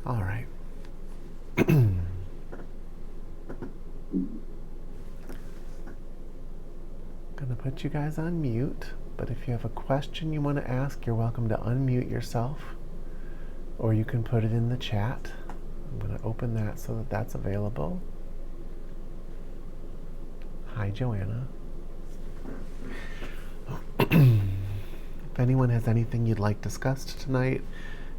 All right. Gonna put you guys on mute, but if you have a question you want to ask, you're welcome to unmute yourself, or you can put it in the chat. I'm gonna open that so that that's available. Hi, Joanna. If anyone has anything you'd like discussed tonight,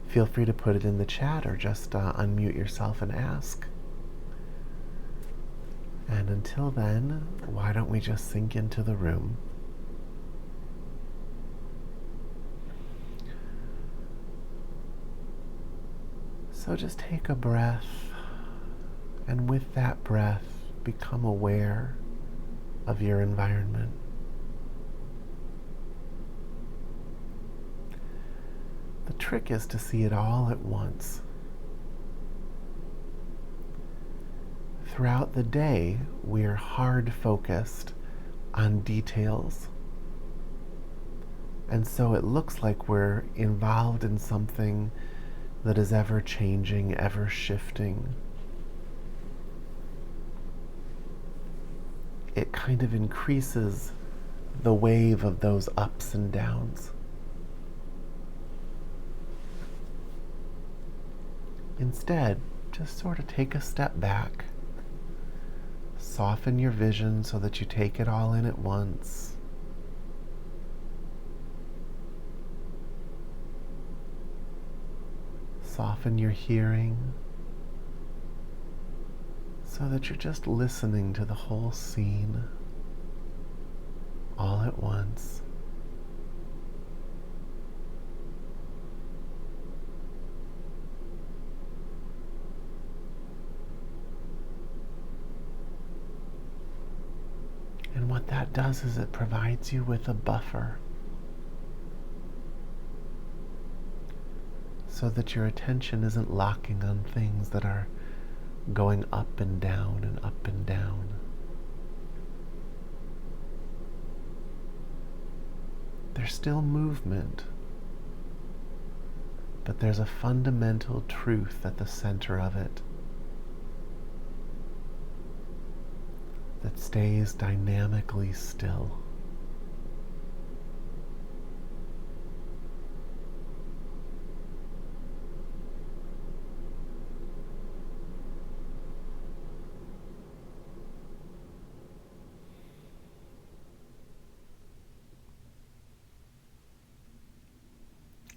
feel free to put it in the chat or just unmute yourself and ask. And until then, why don't we just sink into the room? So just take a breath, and with that breath, become aware of your environment. The trick is to see it all at once. Throughout the day, we're hard focused on details. And so it looks like we're involved in something that is ever changing, ever shifting. It kind of increases the wave of those ups and downs. Instead, just sort of take a step back. Soften your vision so that you take it all in at once. Soften your hearing so that you're just listening to the whole scene all at once. And what that does is it provides you with a buffer so that your attention isn't locking on things that are going up and down and up and down. There's still movement, but there's a fundamental truth at the center of it that stays dynamically still.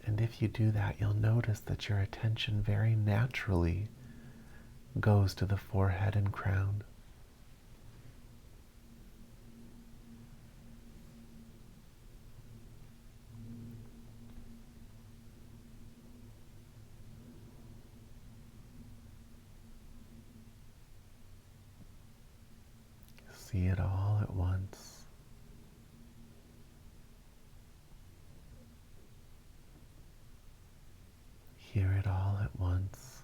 And if you do that, you'll notice that your attention very naturally goes to the forehead and crown. See it all at once. Hear it all at once.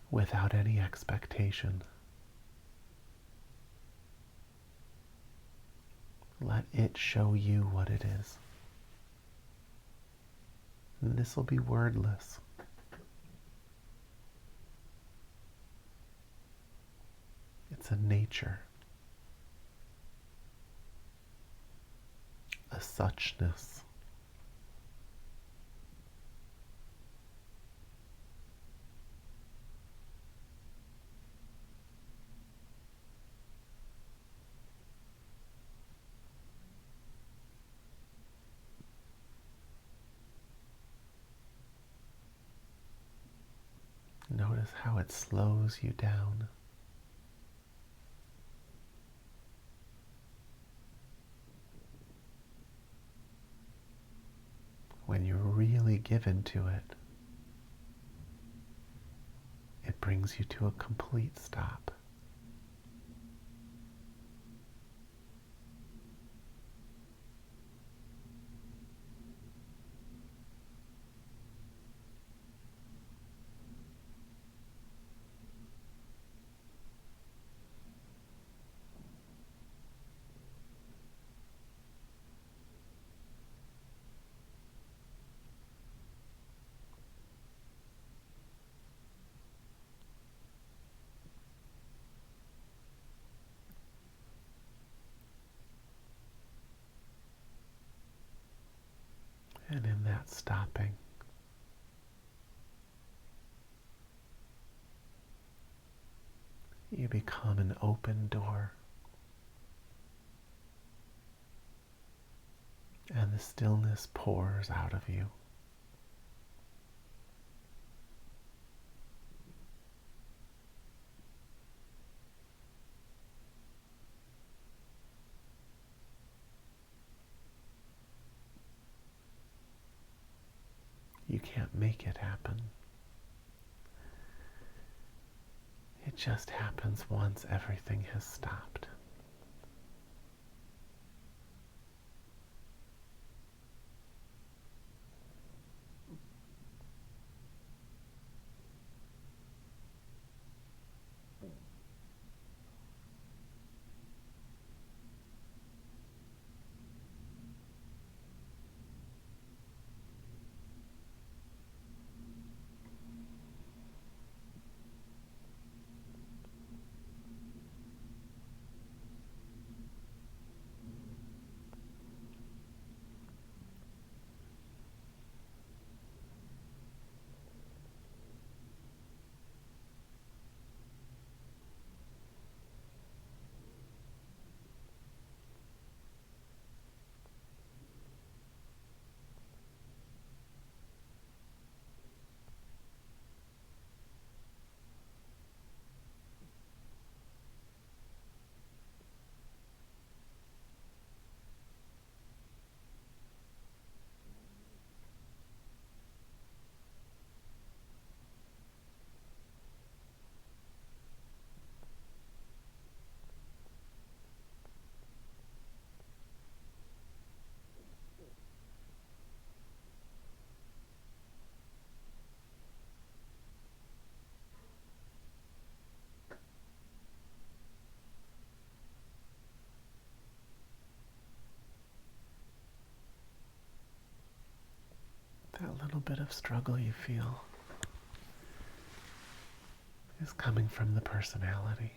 Without any expectation. Let it show you what it is. And this will be wordless. It's a nature, a suchness. Notice how it slows you down. When you're really given to it, it brings you to a complete stop. And in that stopping, you become an open door, and the stillness pours out of you. You can't make it happen. It just happens once everything has stopped. That little bit of struggle you feel is coming from the personality.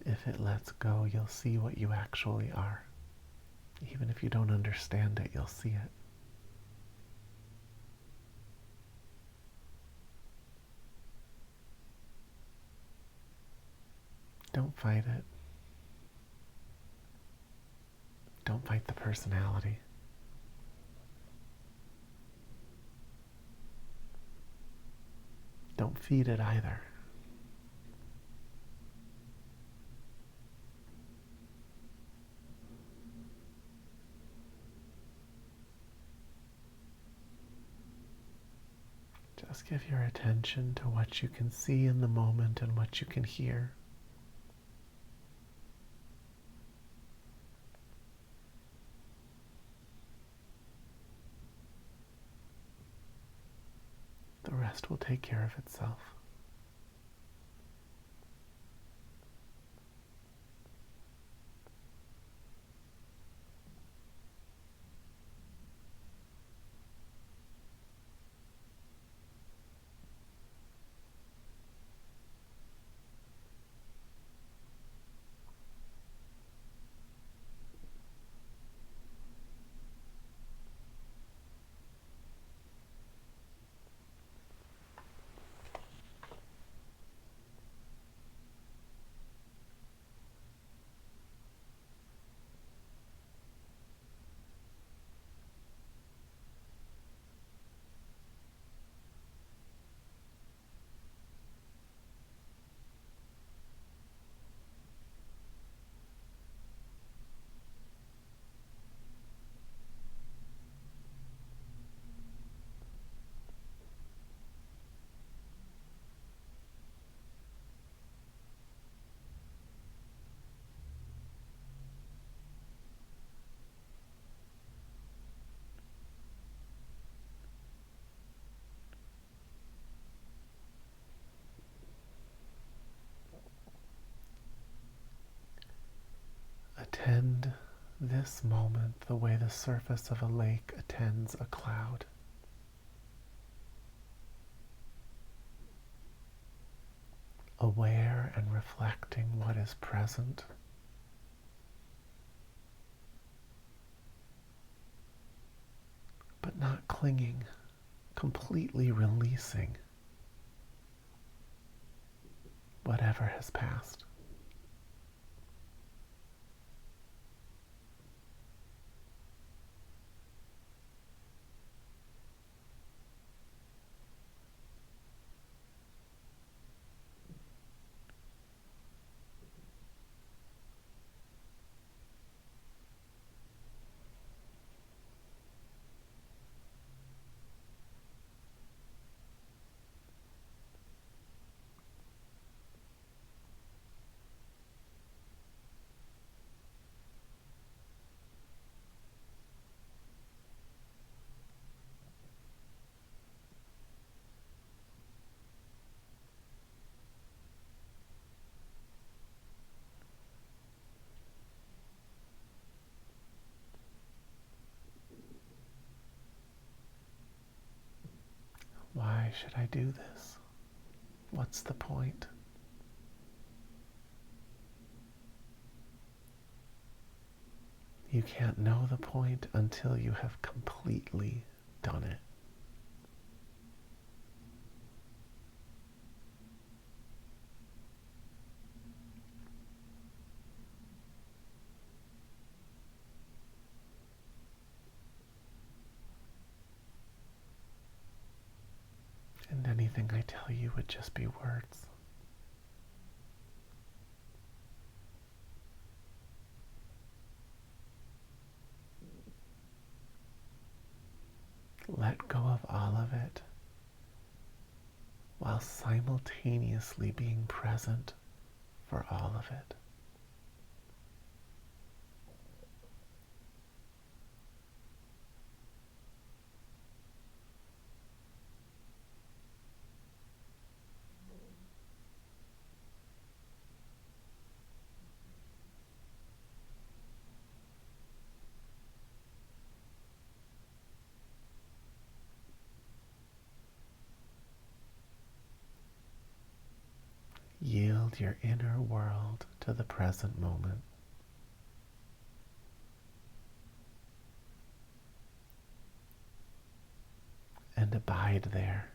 If it lets go, you'll see what you actually are. Even if you don't understand it, you'll see it. Don't fight it. Don't fight the personality. Don't feed it either. Just give your attention to what you can see in the moment and what you can hear. The rest will take care of itself. Attend this moment the way the surface of a lake attends a cloud. aware and reflecting what is present, but not clinging, completely releasing whatever has passed. Why should I do this? What's the point? You can't know the point until you have completely done it. And anything I tell you would just be words. Let go of all of it while simultaneously being present for all of it. Yield your inner world to the present moment. And abide there.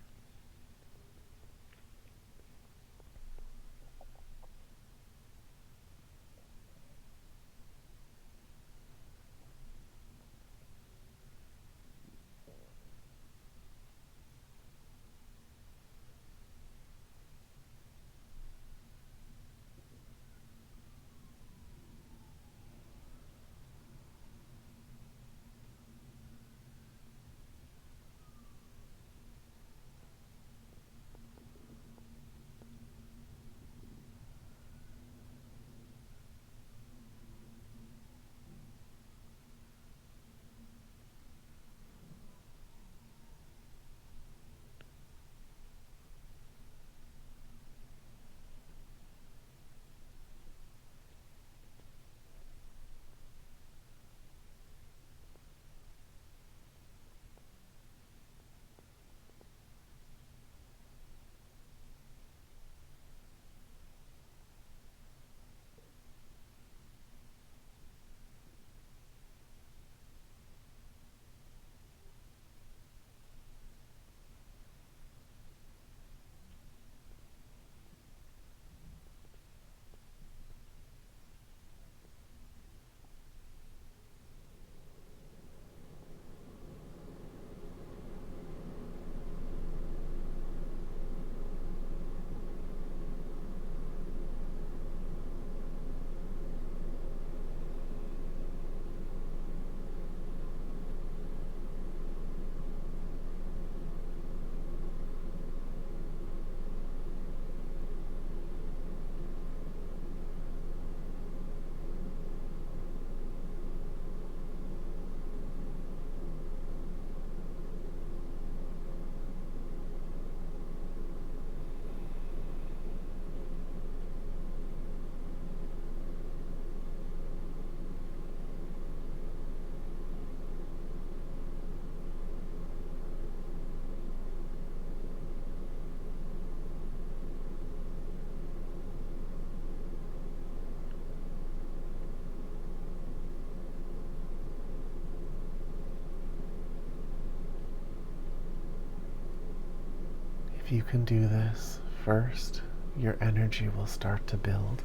If you can do this, first, your energy will start to build.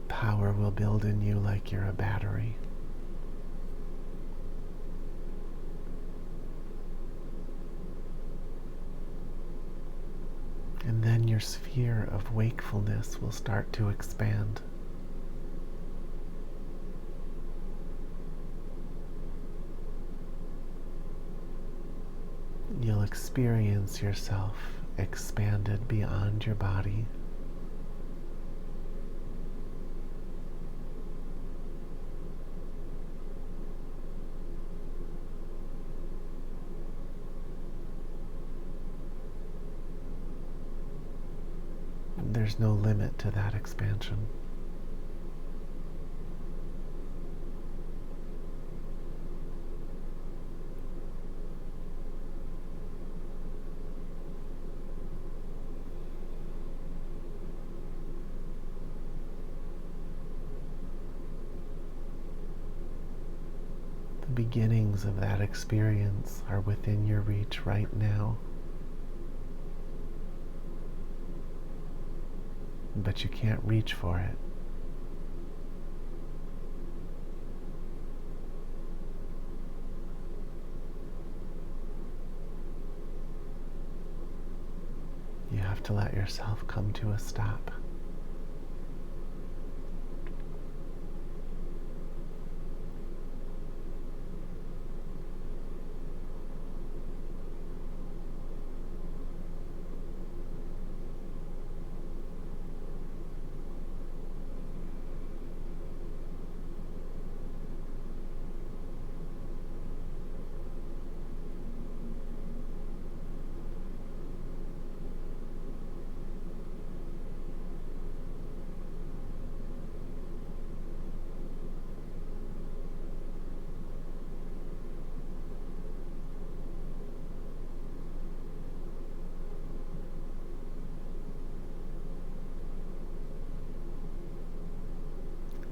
Power will build in you like you're a battery. And then your sphere of wakefulness will start to expand. You'll experience yourself expanded beyond your body. There's no limit to that expansion. The beginnings of that experience are within your reach right now. But you can't reach for it. You have to let yourself come to a stop.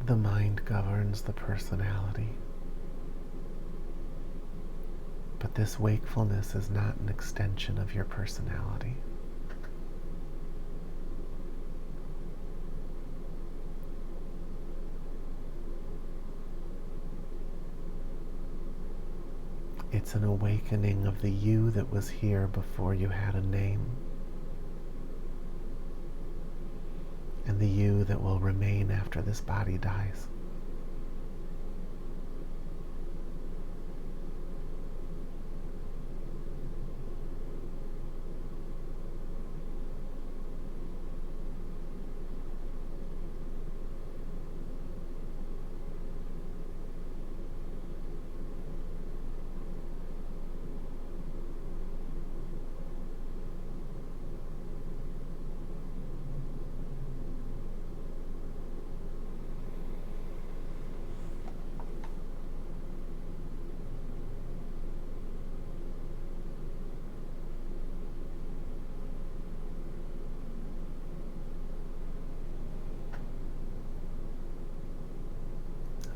The mind governs the personality. But this wakefulness is not an extension of your personality. It's an awakening of the you that was here before you had a name, and the you that will remain after this body dies.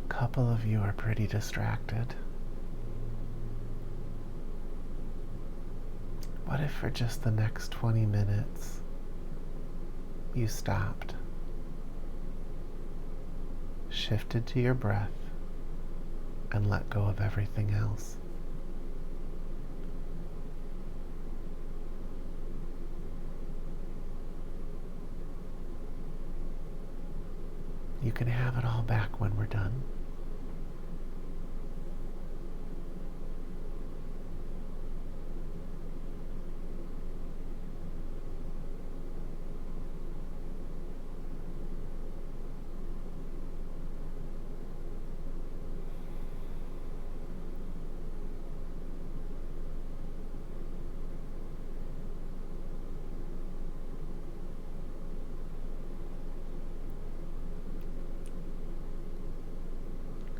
A couple of you are pretty distracted. What if for just the next 20 minutes you stopped, shifted to your breath, and let go of everything else? You can have it all back when we're done.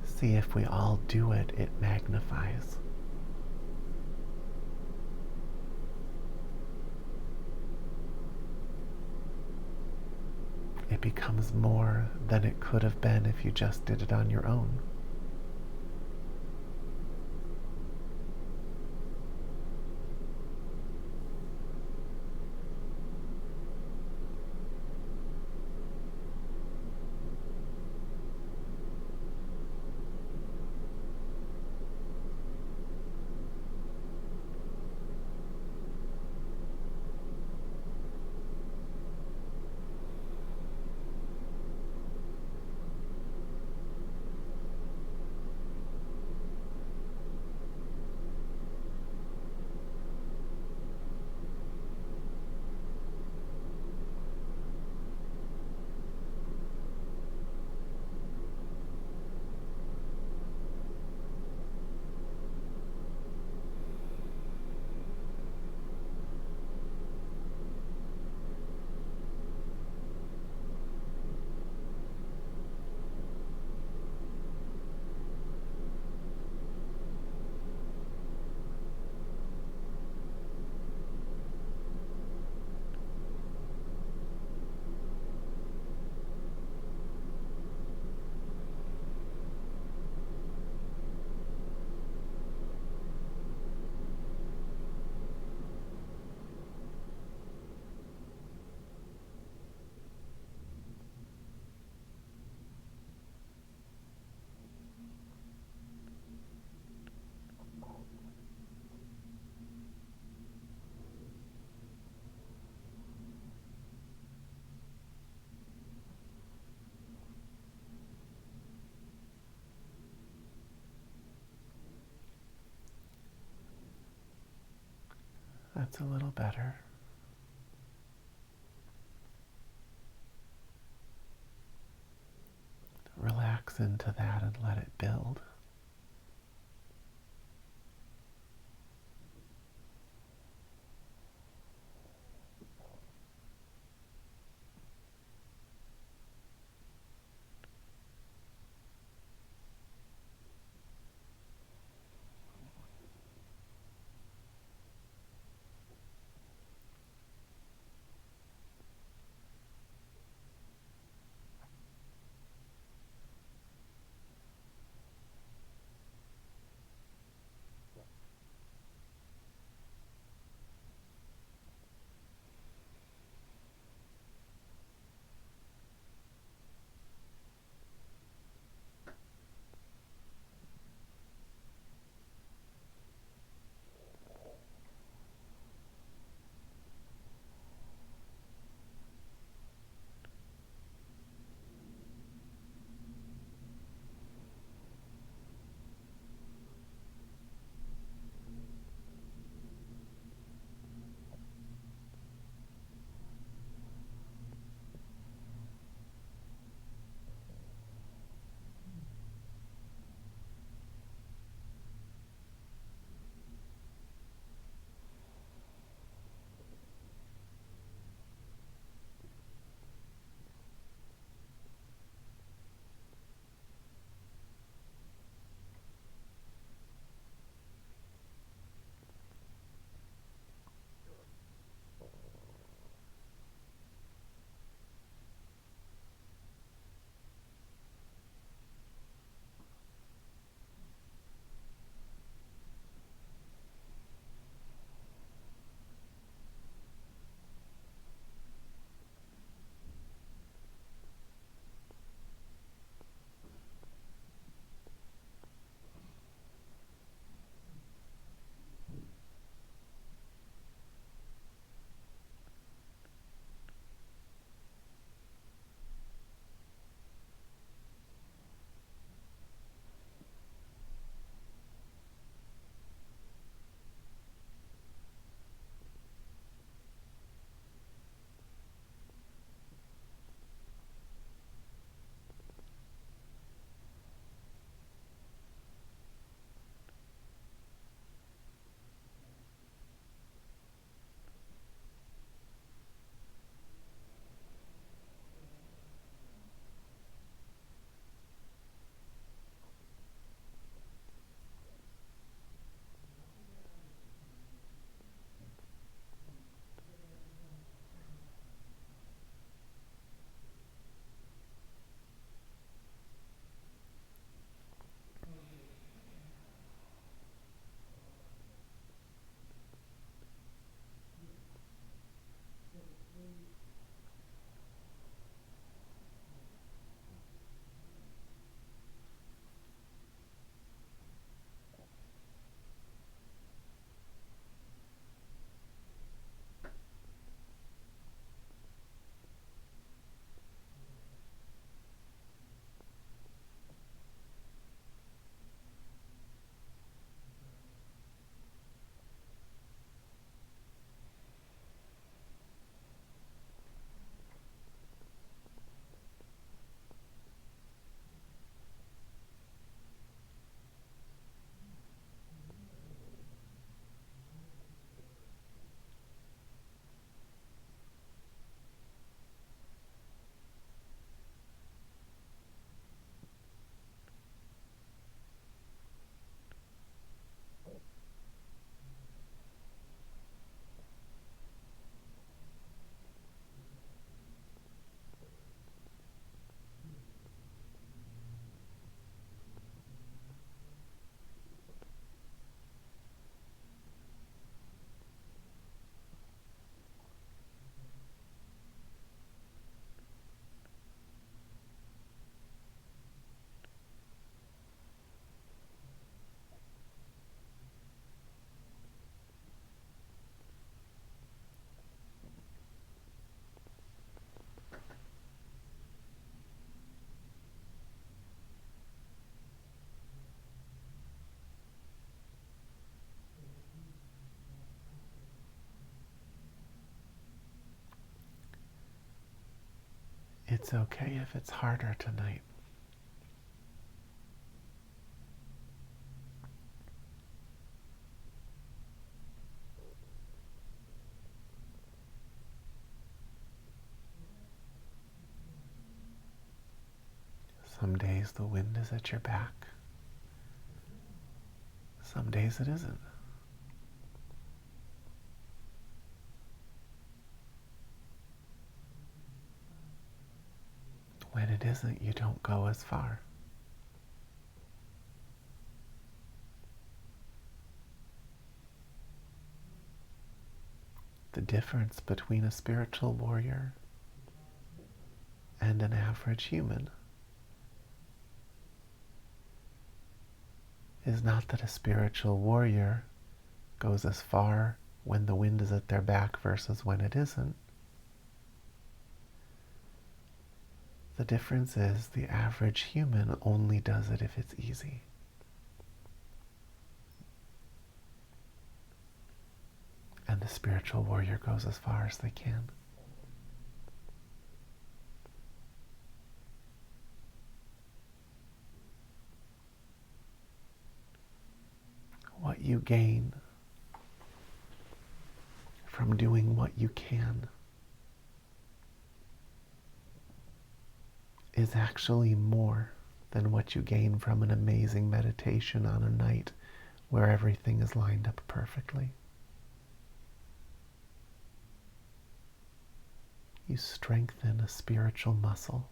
See, if we all do it, it magnifies. It becomes more than it could have been if you just did it on your own. That's a little better. Relax into that and let it build. It's okay if it's harder tonight. Some days the wind is at your back. Some days it isn't. When it isn't, you don't go as far. The difference between a spiritual warrior and an average human is not that a spiritual warrior goes as far when the wind is at their back versus when it isn't. The difference is the average human only does it if it's easy. And the spiritual warrior goes as far as they can. What you gain from doing what you can is actually more than what you gain from an amazing meditation on a night where everything is lined up perfectly. You strengthen a spiritual muscle.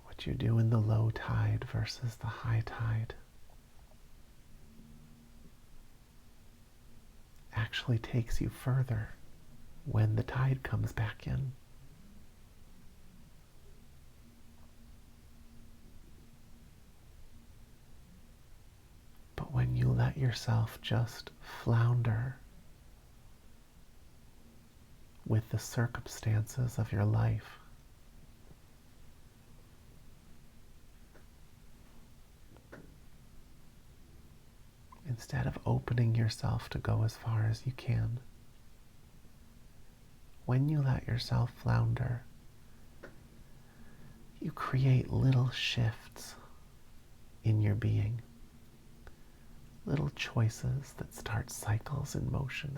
What you do in the low tide versus the high tide actually takes you further when the tide comes back in. But when you let yourself just flounder with the circumstances of your life, instead of opening yourself to go as far as you can, when you let yourself flounder, you create little shifts in your being, little choices that start cycles in motion.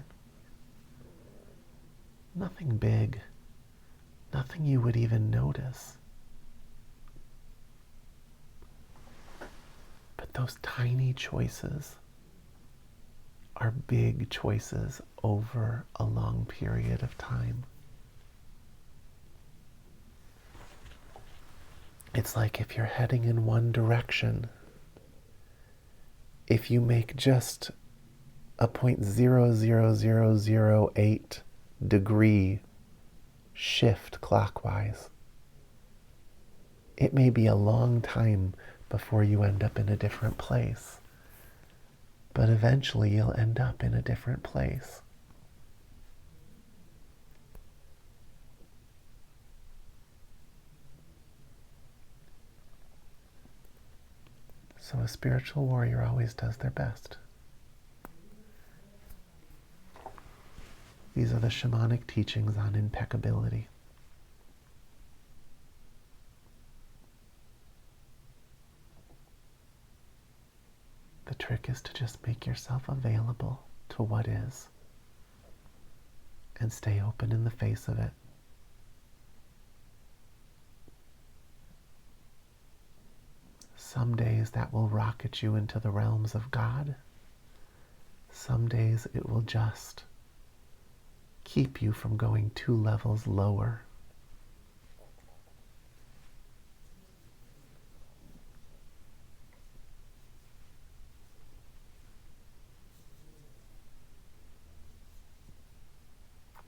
Nothing big, nothing you would even notice. But those tiny choices are big choices over a long period of time. It's like if you're heading in one direction, if you make just a 0.00008 degree shift clockwise, it may be a long time before you end up in a different place. But eventually you'll end up in a different place. So a spiritual warrior always does their best. These are the shamanic teachings on impeccability. The trick is to just make yourself available to what is and stay open in the face of it. Some days that will rocket you into the realms of God. Some days it will just keep you from going 2 levels lower.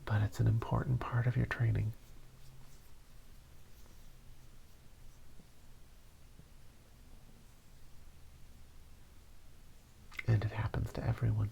But it's an important part of your training. And it happens to everyone.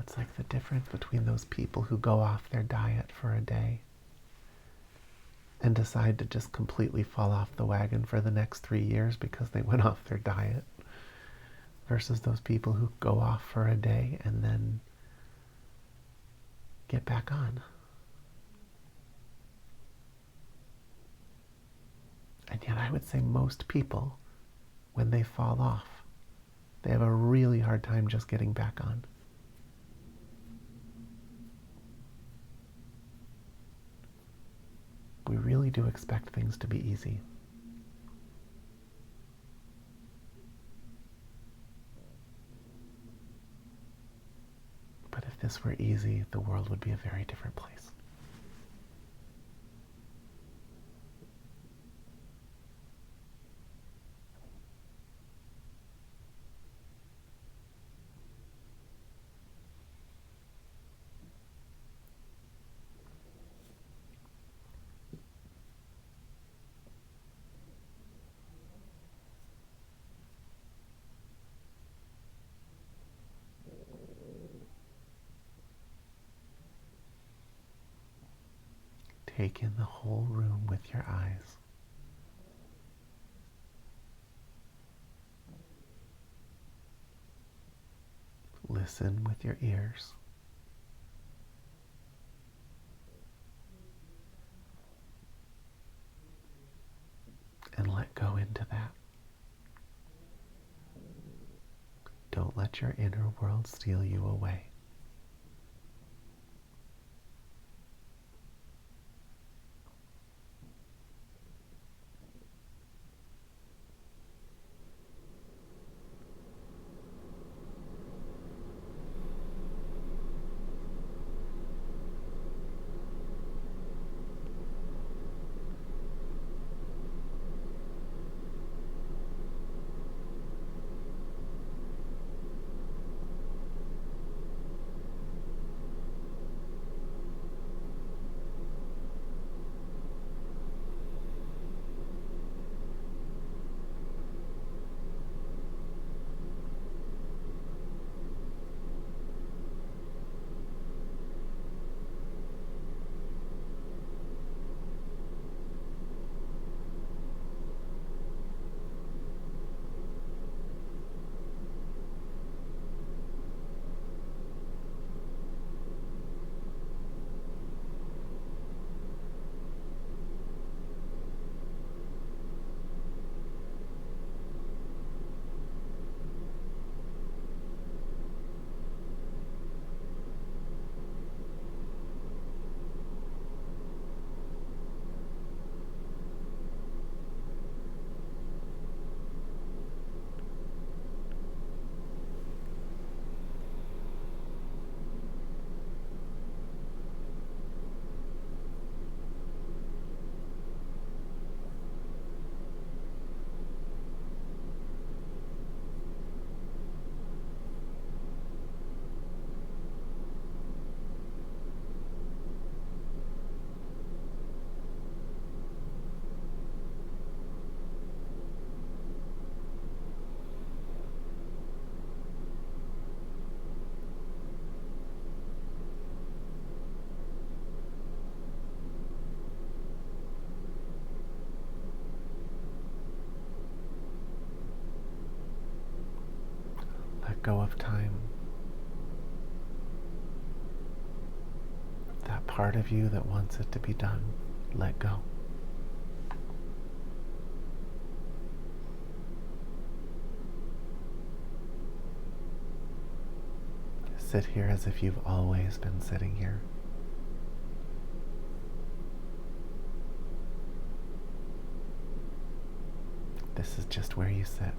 it's like the difference between those people who go off their diet for a day and decide to just completely fall off the wagon for the next 3 years because they went off their diet, versus those people who go off for a day and then get back on. And yet I would say most people, when they fall off, they have a really hard time just getting back on. We really do expect things to be easy. But if this were easy, the world would be a very different place. Take in the whole room with your eyes. Listen with your ears. And let go into that. Don't let your inner world steal you away. Let go of time. That part of you that wants it to be done, let go. Sit here as if you've always been sitting here. This is just where you sit.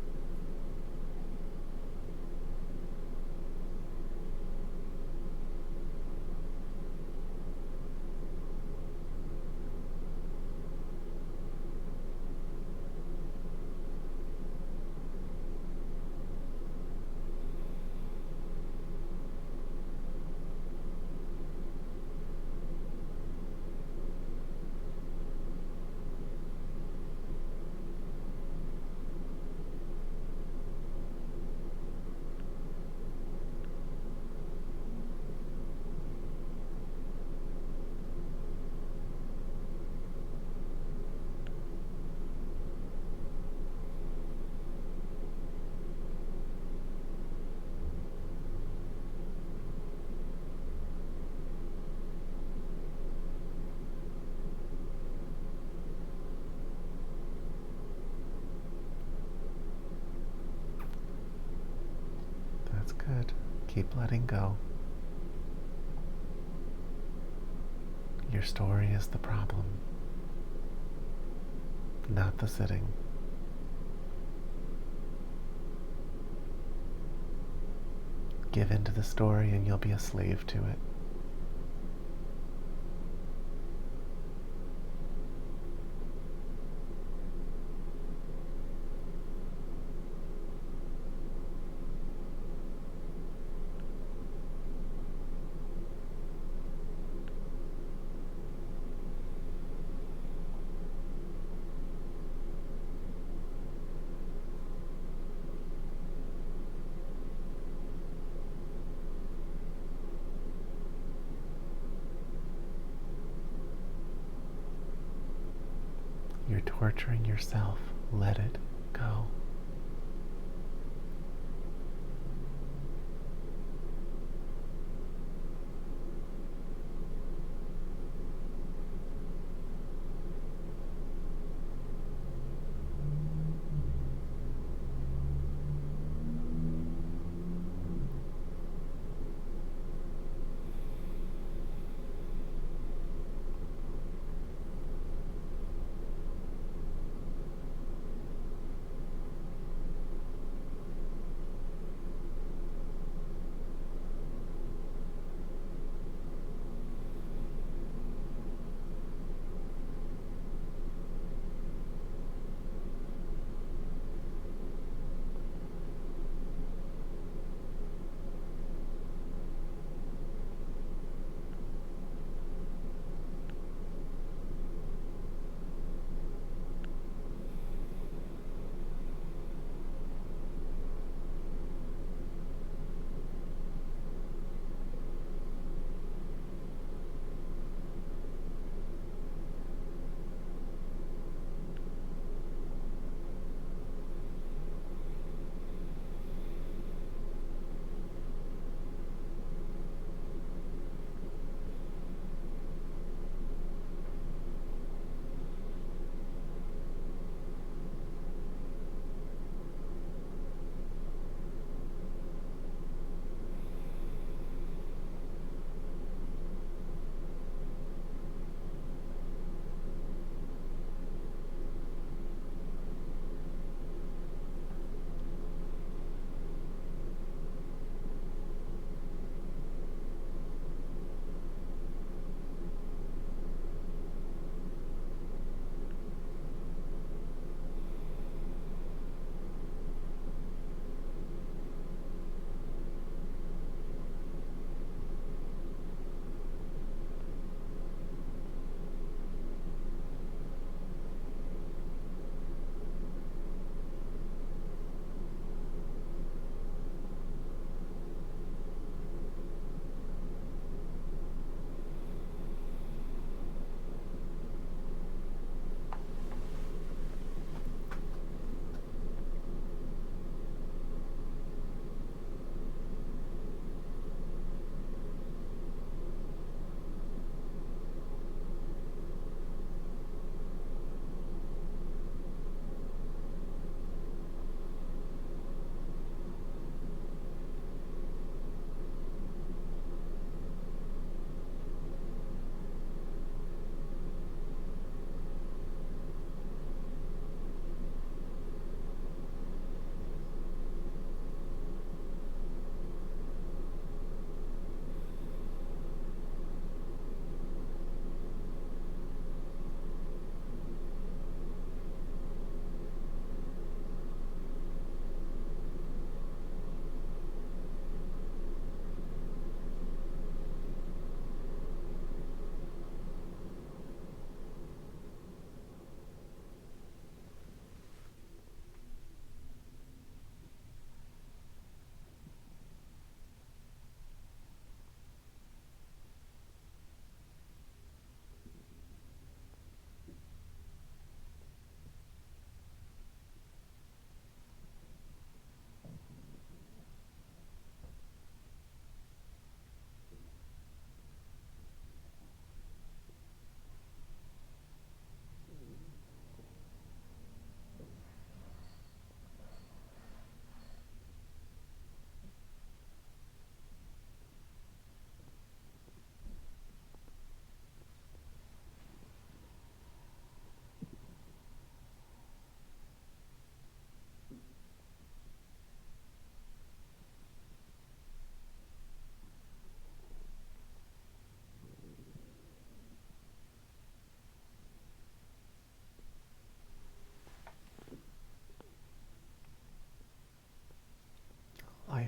Keep letting go. Your story is the problem, not the sitting. Give into the story and you'll be a slave to it. You're torturing yourself. Let it go.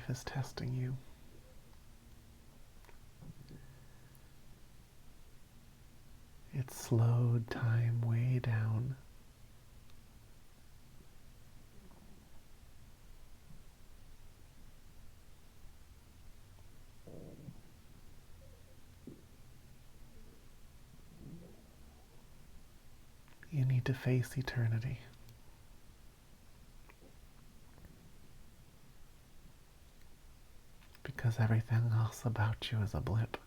life is testing you. It slowed time way down. You need to face eternity. Because everything else about you is a blip.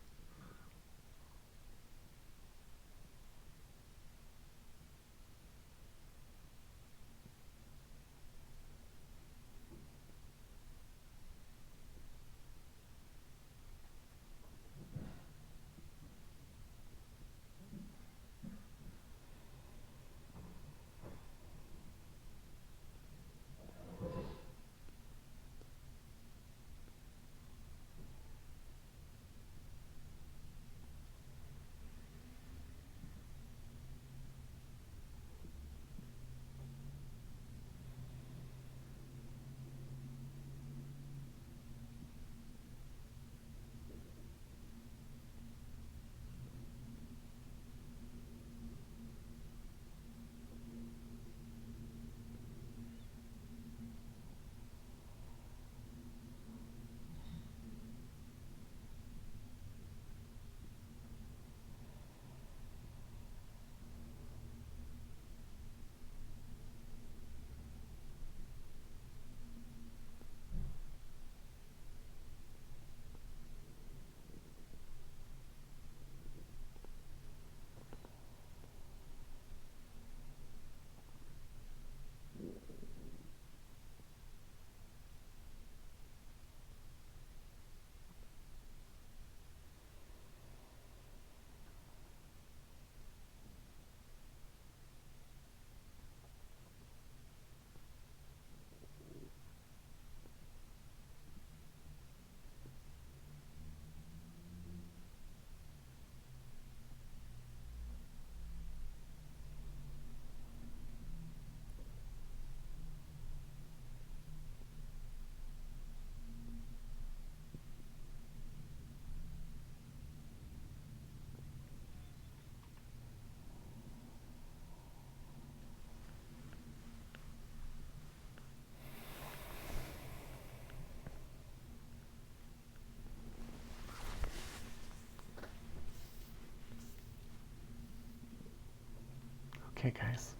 Okay, guys.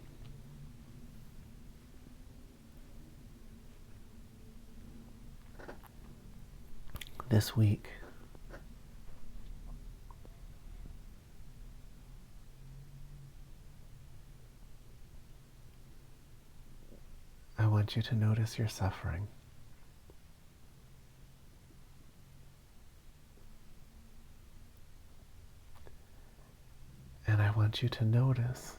This week, I want you to notice your suffering. And I want you to notice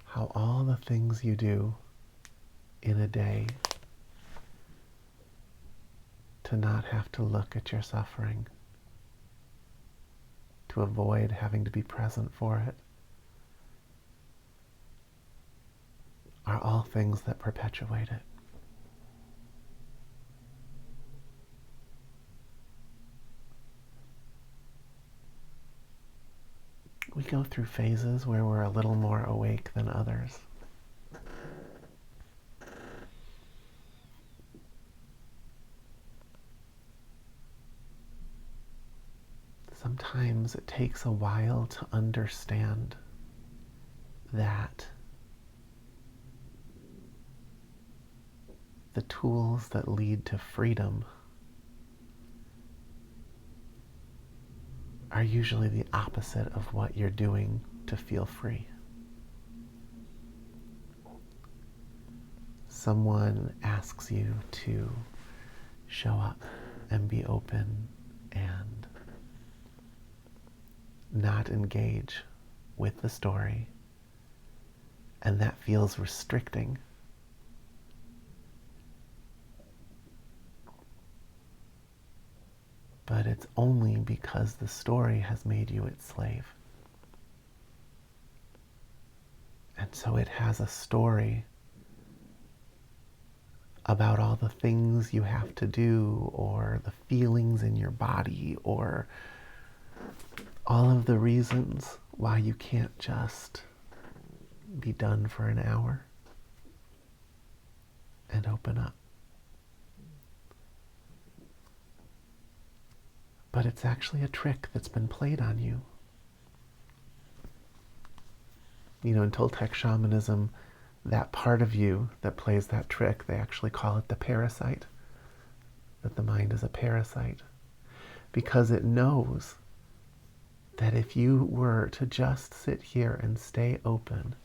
how all the things you do in a day to not have to look at your suffering, to avoid having to be present for it, are all things that perpetuate it. We go through phases where we're a little more awake than others. Sometimes it takes a while to understand that the tools that lead to freedom are usually the opposite of what you're doing to feel free. Someone asks you to show up and be open and not engage with the story, and that feels restricting. But it's only because the story has made you its slave. And so it has a story about all the things you have to do, or the feelings in your body, or all of the reasons why you can't just be done for an hour and open up. But it's actually a trick that's been played on you. You know, in Toltec shamanism, that part of you that plays that trick, they actually call it the parasite. That the mind is a parasite. Because it knows that if you were to just sit here and stay open,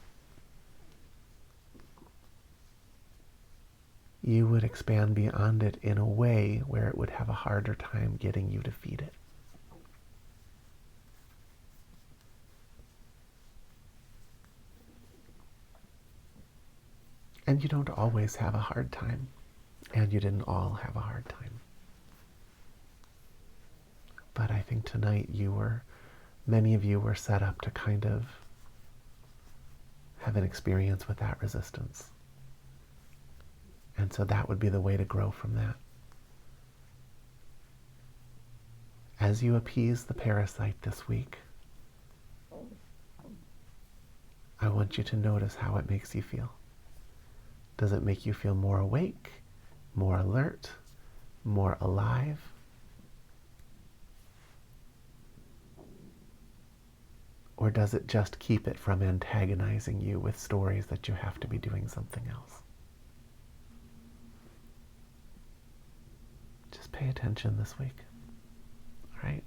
you would expand beyond it in a way where it would have a harder time getting you to feed it. And you don't always have a hard time. And you didn't all have a hard time. But I think tonight many of you were set up to kind of have an experience with that resistance. And so that would be the way to grow from that. As you appease the parasite this week, I want you to notice how it makes you feel. Does it make you feel more awake, more alert, more alive? Or does it just keep it from antagonizing you with stories that you have to be doing something else? Just pay attention this week. All right?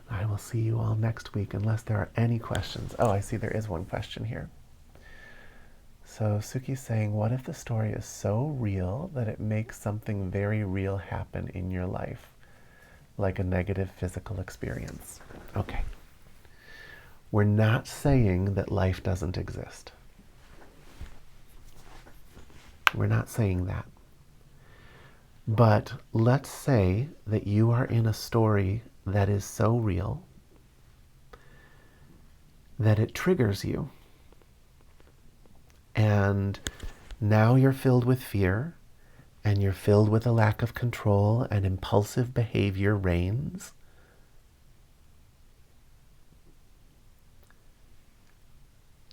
I will see you all next week unless there are any questions. Oh, I see there is one question here. So Suki's saying, what if the story is so real that it makes something very real happen in your life, like a negative physical experience? Okay. We're not saying that life doesn't exist. We're not saying that. But let's say that you are in a story that is so real that it triggers you. And now you're filled with fear, and you're filled with a lack of control, and impulsive behavior reigns.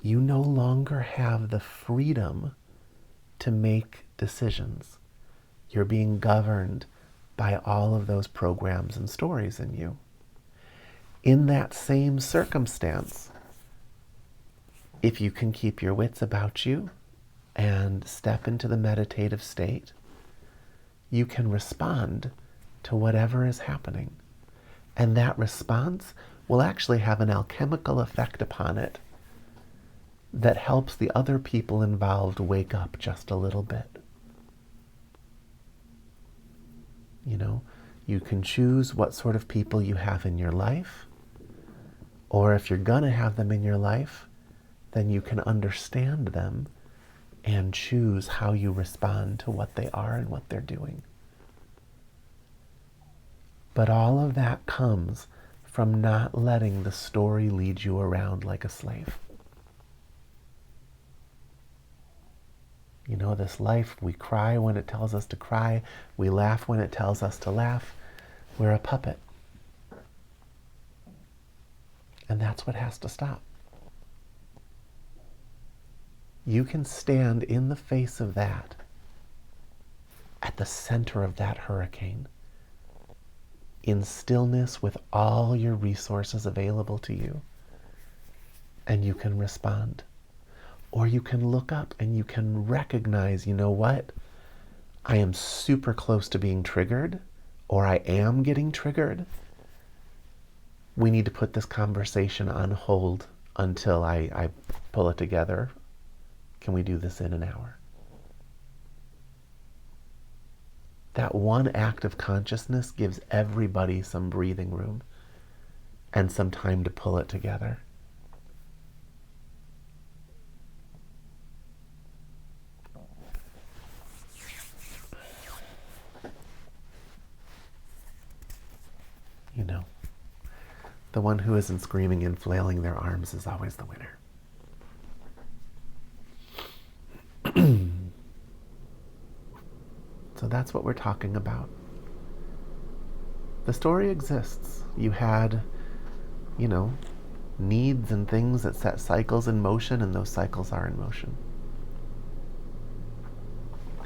You no longer have the freedom to make decisions. You're being governed by all of those programs and stories in you. In that same circumstance, if you can keep your wits about you and step into the meditative state, you can respond to whatever is happening. And that response will actually have an alchemical effect upon it that helps the other people involved wake up just a little bit. You know, you can choose what sort of people you have in your life, or if you're gonna have them in your life, then you can understand them and choose how you respond to what they are and what they're doing. But all of that comes from not letting the story lead you around like a slave. You know, this life, we cry when it tells us to cry. We laugh when it tells us to laugh. We're a puppet. And that's what has to stop. You can stand in the face of that, at the center of that hurricane, in stillness with all your resources available to you, and you can respond. Or you can look up and you can recognize, you know what? I am super close to being triggered, or I am getting triggered. We need to put this conversation on hold until I pull it together. Can we do this in an hour? That one act of consciousness gives everybody some breathing room and some time to pull it together. You know, the one who isn't screaming and flailing their arms is always the winner. So that's what we're talking about. The story exists. You had, needs and things that set cycles in motion, and those cycles are in motion.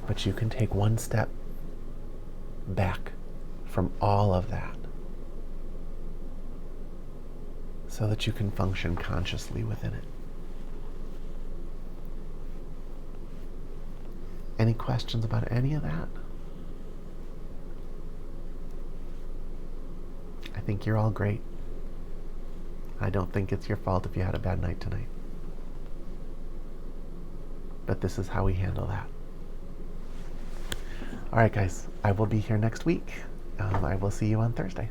But you can take one step back from all of that so that you can function consciously within it. Any questions about any of that? I think you're all great. I don't think it's your fault if you had a bad night tonight. But this is how we handle that. All right, guys, I will be here next week. I will see you on Thursday.